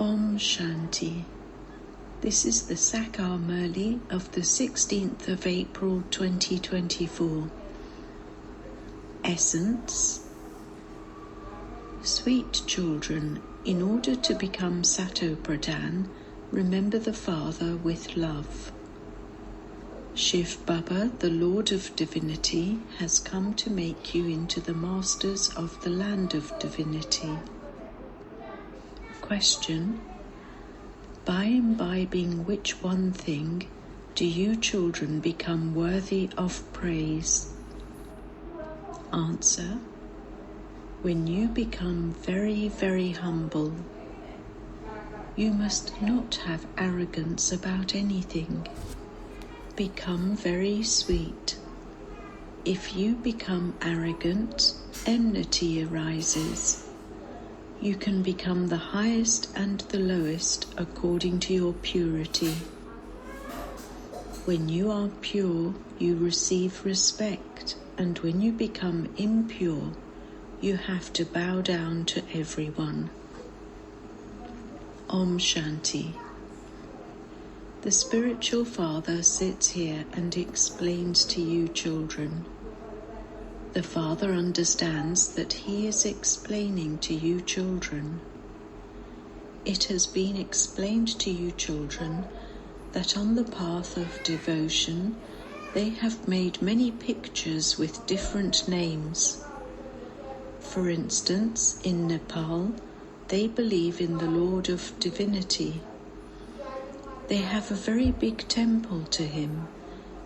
Om Shanti. This is the Sakar Murli of the 16th of April 2024. Essence. Sweet children, in order to become Sato Pradhan, remember the Father with love. Shivbaba, the Lord of Divinity, has come to make you into the masters of the land of divinity. Question: by imbibing which one thing do you children become worthy of praise? Answer: when you become very, very humble. You must not have arrogance about anything. Become very sweet. If you become arrogant, enmity arises. You can become the highest and the lowest according to your purity. When you are pure, you receive respect, and when you become impure, you have to bow down to everyone. Om Shanti. The spiritual father sits here and explains to you children. The Father understands that he is explaining to you children. It has been explained to you children that on the path of devotion they have made many pictures with different names. For instance, in Nepal, they believe in the Lord of Divinity. They have a very big temple to him,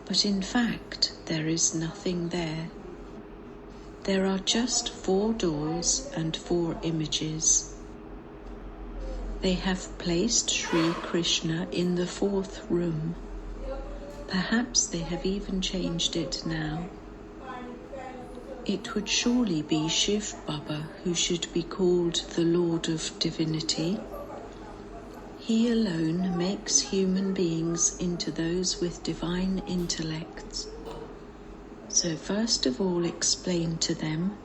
but in fact there is nothing there. There are just 4 doors and 4 images. They have placed Sri Krishna in the 4th room. Perhaps they have even changed it now. It would surely be Shivbaba who should be called the Lord of Divinity. He alone makes human beings into those with divine intellects. So first of all explain to them,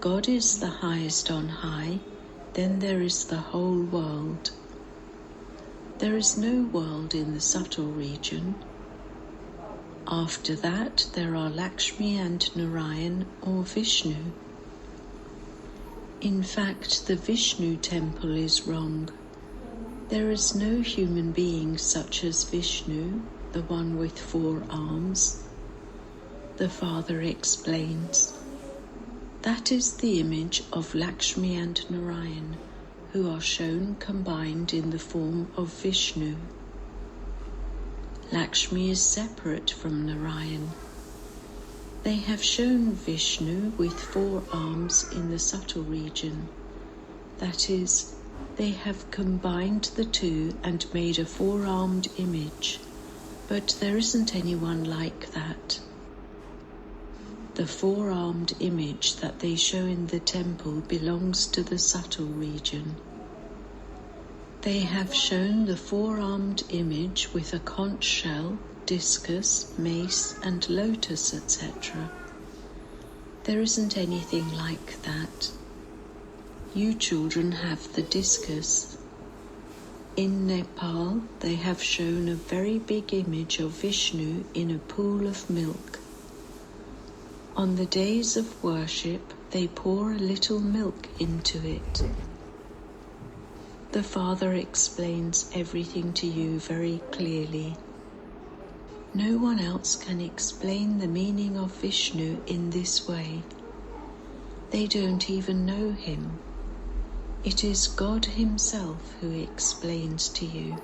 God is the highest on high, then there is the whole world. There is no world in the subtle region. After that there are Lakshmi and Narayan or Vishnu. In fact, the Vishnu temple is wrong. There is no human being such as Vishnu, the one with 4 arms. The Father explains, that is the image of Lakshmi and Narayan, who are shown combined in the form of Vishnu. Lakshmi is separate from Narayan. They have shown Vishnu with 4 arms in the subtle region. That is, they have combined the 2 and made a 4-armed image, but there isn't anyone like that. The 4-armed image that they show in the temple belongs to the subtle region. They have shown the 4-armed image with a conch shell, discus, mace and lotus, etc. There isn't anything like that. You children have the discus. In Nepal, they have shown a very big image of Vishnu in a pool of milk. On the days of worship, they pour a little milk into it. The Father explains everything to you very clearly. No one else can explain the meaning of Vishnu in this way. They don't even know him. It is God himself who explains to you.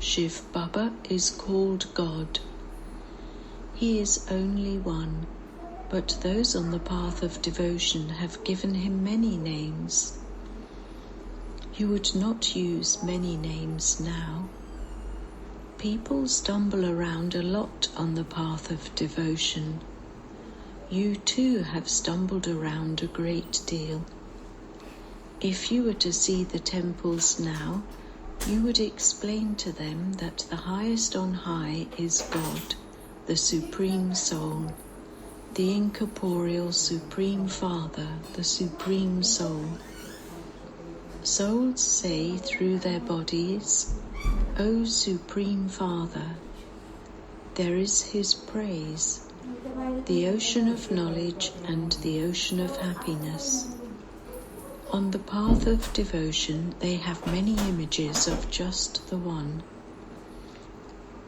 Shivbaba is called God. He is only one, but those on the path of devotion have given him many names. You would not use many names now. People stumble around a lot on the path of devotion. You too have stumbled around a great deal. If you were to see the temples now, you would explain to them that the highest on high is God, the Supreme Soul, the incorporeal Supreme Father, the Supreme Soul. Souls say through their bodies, O Supreme Father, there is His praise, the ocean of knowledge and the ocean of happiness. On the path of devotion, they have many images of just the one.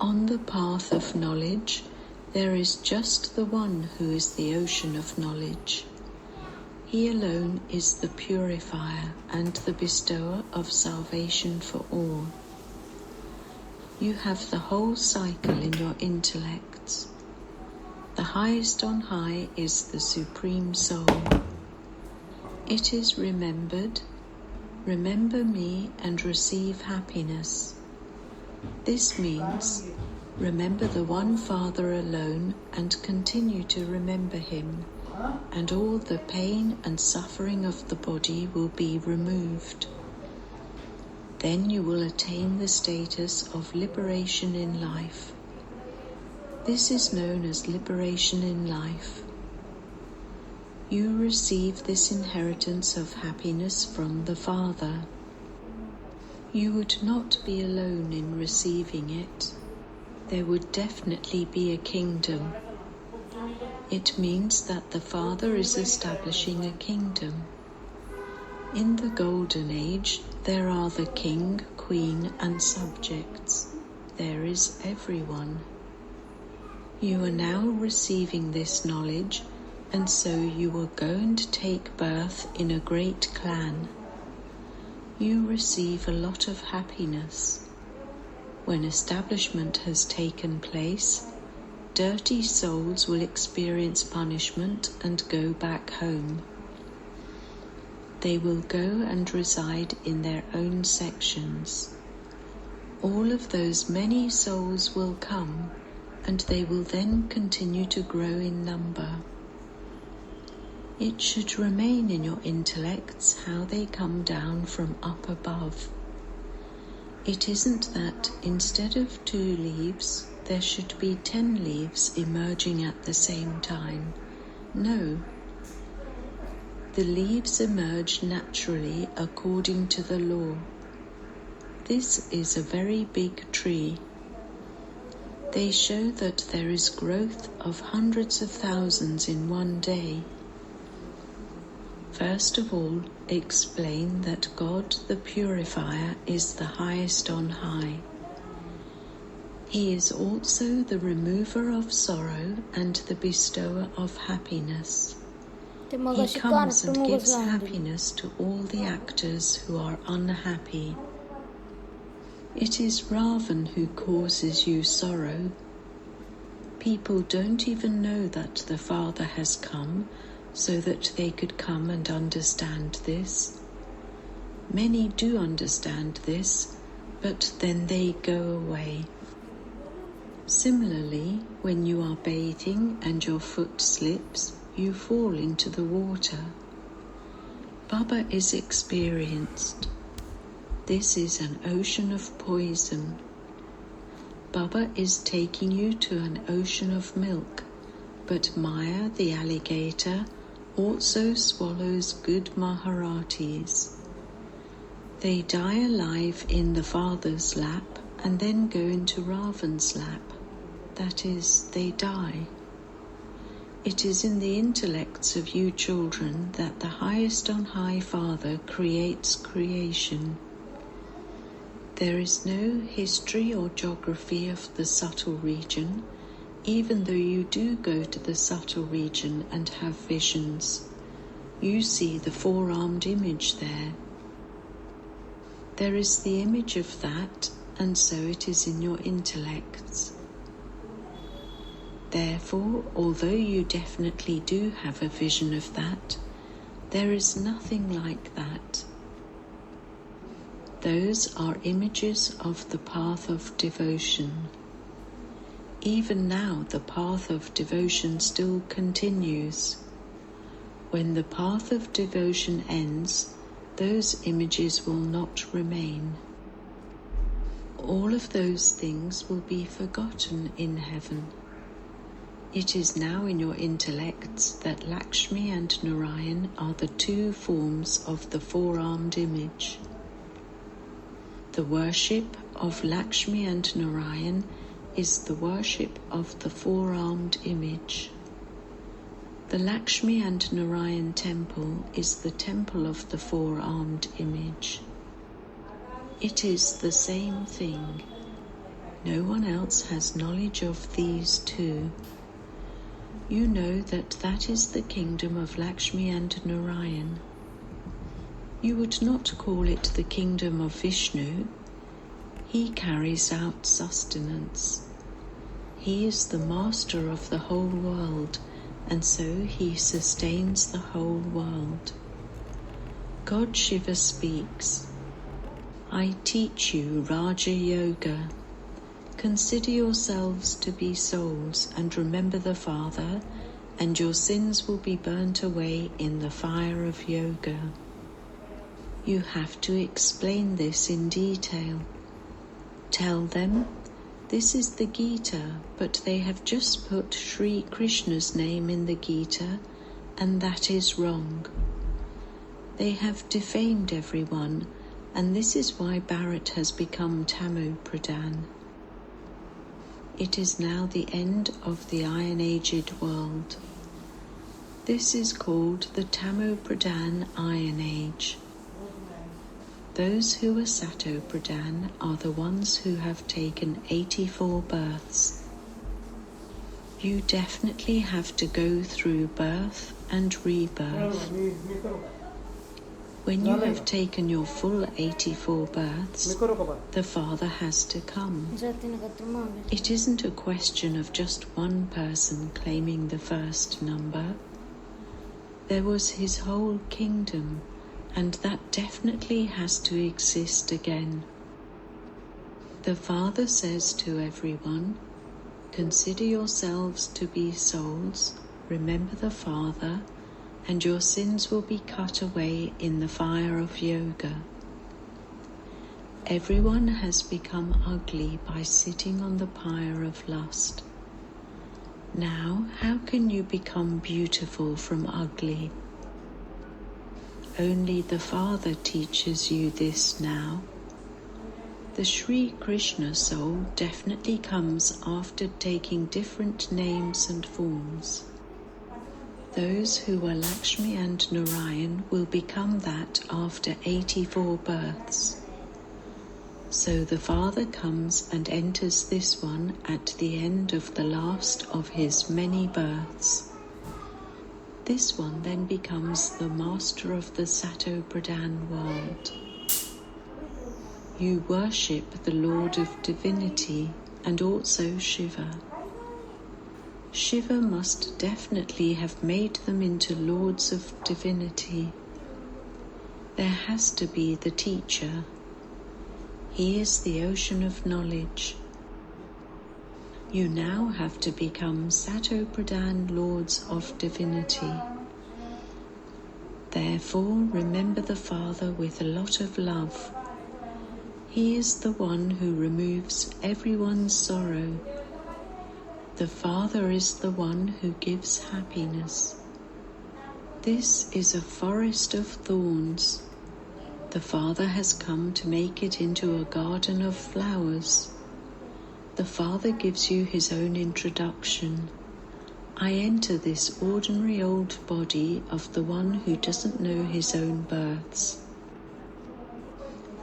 On the path of knowledge, there is just the one who is the ocean of knowledge. He alone is the purifier and the bestower of salvation for all. You have the whole cycle in your intellects. The highest on high is the Supreme Soul. It is remembered, remember me and receive happiness. This means remember the one Father alone and continue to remember Him, and all the pain and suffering of the body will be removed. Then you will attain the status of liberation in life. This is known as liberation in life. You receive this inheritance of happiness from the Father. You would not be alone in receiving it. There would definitely be a kingdom. It means that the Father is establishing a kingdom. In the Golden Age, there are the king, queen, and subjects. There is everyone. You are now receiving this knowledge, and so you will go and take birth in a great clan. You receive a lot of happiness. When establishment has taken place, dirty souls will experience punishment and go back home. They will go and reside in their own sections. All of those many souls will come, and they will then continue to grow in number. It should remain in your intellects how they come down from up above. It isn't that instead of 2 leaves, there should be 10 leaves emerging at the same time. No. The leaves emerge naturally according to the law. This is a very big tree. They show that there is growth of hundreds of thousands in one day. First of all, explain that God the Purifier is the highest on high. He is also the remover of sorrow and the bestower of happiness. He comes and gives happiness to all the actors who are unhappy. It is Ravan who causes you sorrow. People don't even know that the Father has come, so that they could come and understand this. Many do understand this, but then they go away. Similarly, when you are bathing and your foot slips, you fall into the water. Baba is experienced. This is an ocean of poison. Baba is taking you to an ocean of milk, but Maya, the alligator, also swallows good Maharatis. They die alive in the Father's lap and then go into Ravan's lap. That is, they die. It is in the intellects of you children that the highest on high Father creates creation. There is no history or geography of the subtle region, even though you do go to the subtle region and have visions. You see the 4-armed image there. There is the image of that, and so it is in your intellects. Therefore, although you definitely do have a vision of that, there is nothing like that. Those are images of the path of devotion. Even now, the path of devotion still continues. When the path of devotion ends, those images will not remain. All of those things will be forgotten in heaven. It is now in your intellects that Lakshmi and Narayan are the two forms of the four-armed image. The worship of Lakshmi and Narayan is the worship of the four-armed image. The Lakshmi and Narayan temple is the temple of the four-armed image. It is the same thing. No one else has knowledge of these two. You know that that is the kingdom of Lakshmi and Narayan. You would not call it the kingdom of Vishnu. He carries out sustenance. He is the master of the whole world, and so he sustains the whole world. God Shiva speaks, I teach you Raja Yoga. Consider yourselves to be souls and remember the Father, and your sins will be burnt away in the fire of yoga. You have to explain this in detail. Tell them, this is the Gita, but they have just put Sri Krishna's name in the Gita, and that is wrong. They have defamed everyone, and this is why Bharat has become Tamu Pradhan. It is now the end of the Iron-Aged world. This is called the Tamu Pradhan Iron Age. Those who are Sato Pradhan are the ones who have taken 84 births. You definitely have to go through birth and rebirth. When you have taken your full 84 births, the Father has to come. It isn't a question of just one person claiming the first number. There was his whole kingdom, and that definitely has to exist again. The Father says to everyone, consider yourselves to be souls, remember the Father, and your sins will be cut away in the fire of yoga. Everyone has become ugly by sitting on the pyre of lust. Now, how can you become beautiful from ugly? Only the Father teaches you this now. The Sri Krishna soul definitely comes after taking different names and forms. Those who are Lakshmi and Narayan will become that after 84 births. So the Father comes and enters this one at the end of the last of his many births. This one then becomes the master of the Sato Pradhan world. You worship the Lord of Divinity and also Shiva. Shiva must definitely have made them into lords of divinity. There has to be the teacher. He is the ocean of knowledge. You now have to become Sato Pradhan lords of divinity. Therefore, remember the Father with a lot of love. He is the one who removes everyone's sorrow. The Father is the one who gives happiness. This is a forest of thorns. The Father has come to make it into a garden of flowers. The Father gives you his own introduction. I enter this ordinary old body of the one who doesn't know his own births.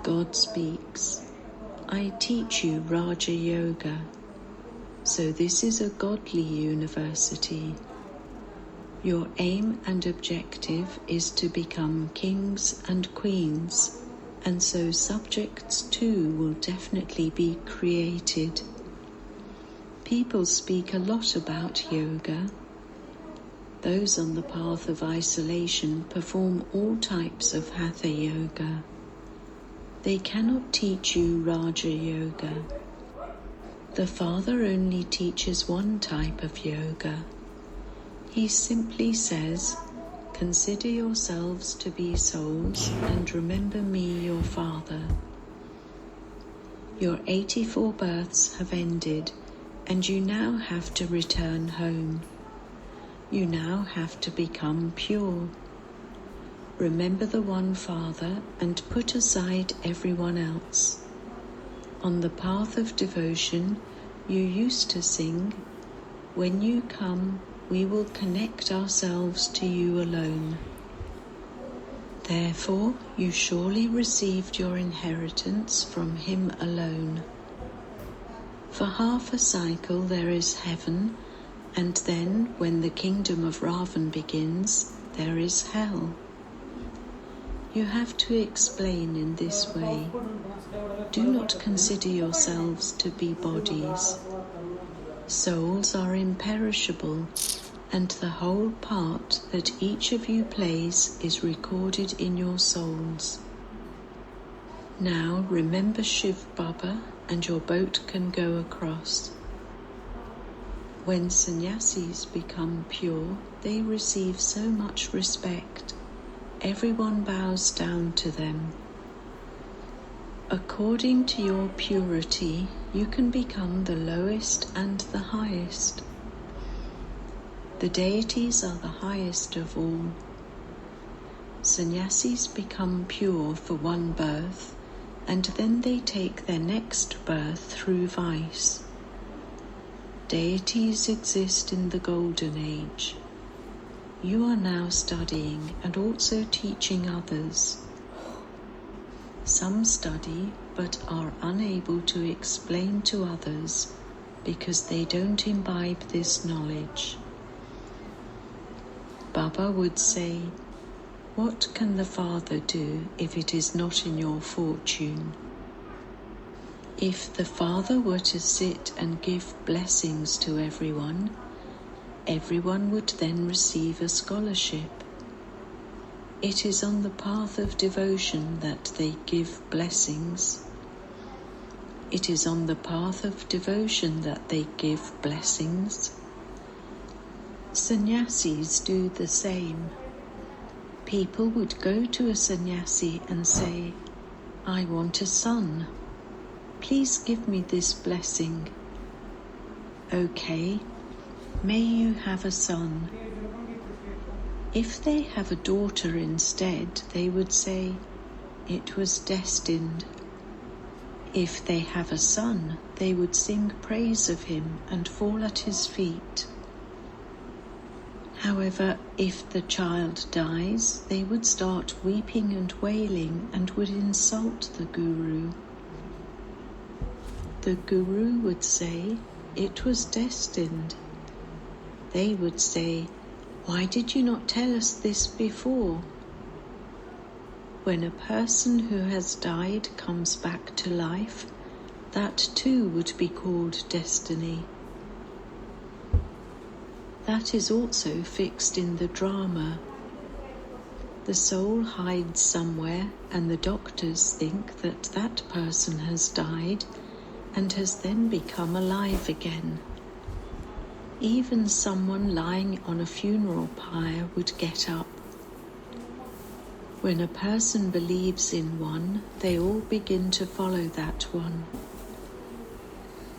God speaks, I teach you Raja Yoga. So this is a godly university. Your aim and objective is to become kings and queens, and so subjects too will definitely be created. People speak a lot about yoga. Those on the path of isolation perform all types of hatha yoga. They cannot teach you Raja Yoga. The Father only teaches one type of yoga. He simply says, consider yourselves to be souls and remember me, your Father. Your 84 births have ended. and you now have to return home. You now have to become pure. Remember the one Father and put aside everyone else. On the path of devotion, you used to sing, "When you come, we will connect ourselves to you alone." Therefore, you surely received your inheritance from him alone. For half a cycle there is heaven, and then, when the kingdom of Ravan begins, there is hell. You have to explain in this way. Do not consider yourselves to be bodies. Souls are imperishable, and the whole part that each of you plays is recorded in your souls. Now remember shivbaba, and your boat can go across. When sannyasis become pure, they receive so much respect. Everyone bows down to them. According to your purity, you can become the lowest and the highest. The deities are the highest of all. Sannyasis become pure for one birth, and then they take their next birth through vice. Deities exist in the Golden Age. You are now studying and also teaching others. Some study but are unable to explain to others because they don't imbibe this knowledge. Baba would say, "What can the Father do if it is not in your fortune?" If the Father were to sit and give blessings to everyone, everyone would then receive a scholarship. It is on the path of devotion that they give blessings. It is on the path of devotion that they give blessings. Sannyasis do the same. People would go to a sannyasi and say, "I want a son. Please give me this blessing." Okay, may you have a son. If they have a daughter instead, they would say, "It was destined." If they have a son, they would sing praise of him and fall at his feet. However, if the child dies, they would start weeping and wailing and would insult the Guru. The Guru would say, "It was destined." They would say, "Why did you not tell us this before?" When a person who has died comes back to life, that too would be called destiny. That is also fixed in the drama. The soul hides somewhere, and the doctors think that that person has died and has then become alive again. Even someone lying on a funeral pyre would get up. When a person believes in one, they all begin to follow that one.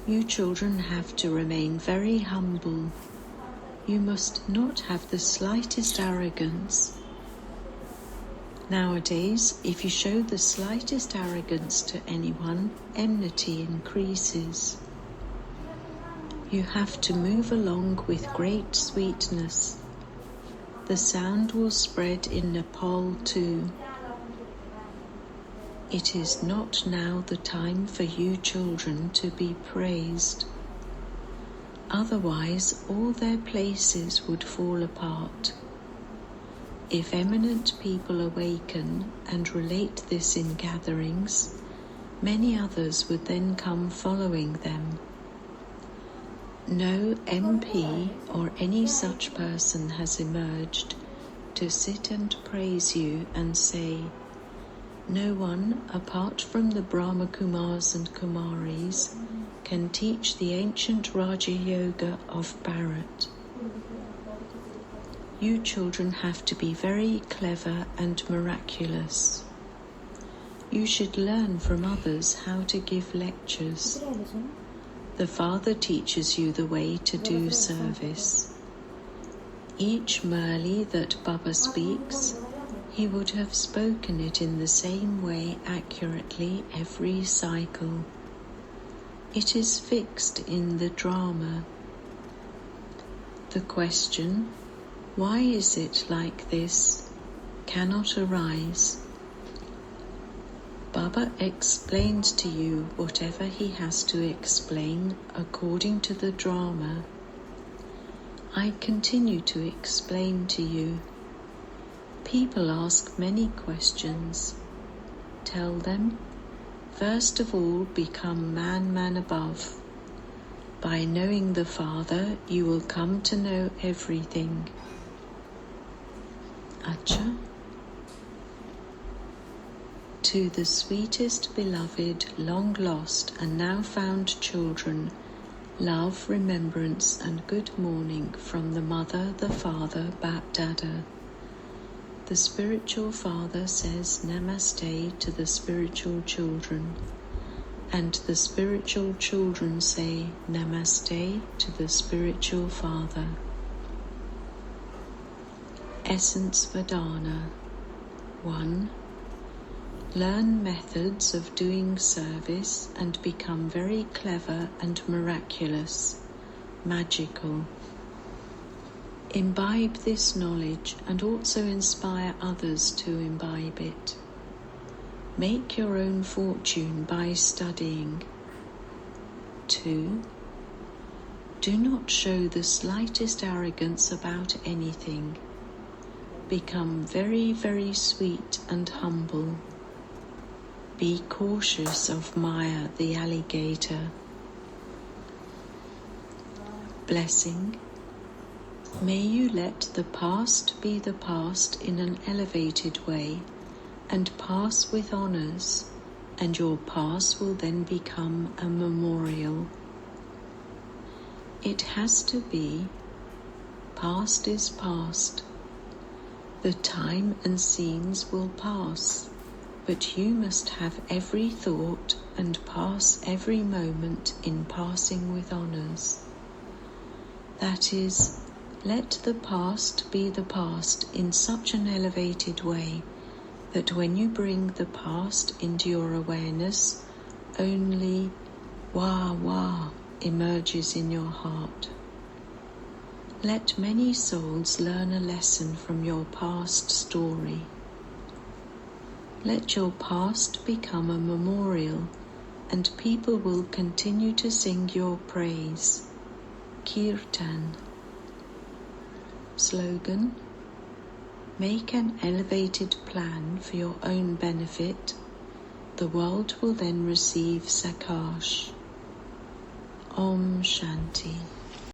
You children have to remain very humble. You must not have the slightest arrogance. Nowadays, if you show the slightest arrogance to anyone, enmity increases. You have to move along with great sweetness. The sound will spread in Nepal too. It is not now the time for you children to be praised. Otherwise, all their places would fall apart. If eminent people awaken and relate this in gatherings, many others would then come following them. No MP or any such person has emerged to sit and praise you and say, "No one, apart from the Brahma Kumaris and Kumaris, can teach the ancient Raja Yoga of Bharat." You children have to be very clever and miraculous. You should learn from others how to give lectures. The Father teaches you the way to do service. Each Murli that Baba speaks, he would have spoken it in the same way accurately every cycle. It is fixed in the drama. The question, why is it like this, cannot arise. Baba explains to you whatever he has to explain according to the drama. I continue to explain to you. People ask many questions. Tell them, first of all, become man above. By knowing the Father, you will come to know everything. Acha. To the sweetest beloved, long lost and now found children, love, remembrance and good morning from the Mother, the Father, BapDada. The spiritual father says Namaste to the spiritual children, and the spiritual children say Namaste to the spiritual father. Essence Vedana 1. Learn methods of doing service and become very clever and miraculous, magical. Imbibe this knowledge and also inspire others to imbibe it. Make your own fortune by studying. 2. Do not show the slightest arrogance about anything. Become very, very sweet and humble. Be cautious of Maya the alligator. Blessing. May you let the past be the past in an elevated way and pass with honours, and your past will then become a memorial. It has to be. Past is past. The time and scenes will pass, but you must have every thought and pass every moment in passing with honours. That is, let the past be the past in such an elevated way that when you bring the past into your awareness, only Wa emerges in your heart. Let many souls learn a lesson from your past story. Let your past become a memorial, and people will continue to sing your praise. Kirtan. Slogan. Make an elevated plan for your own benefit. The world will then receive Sakash. Om Shanti.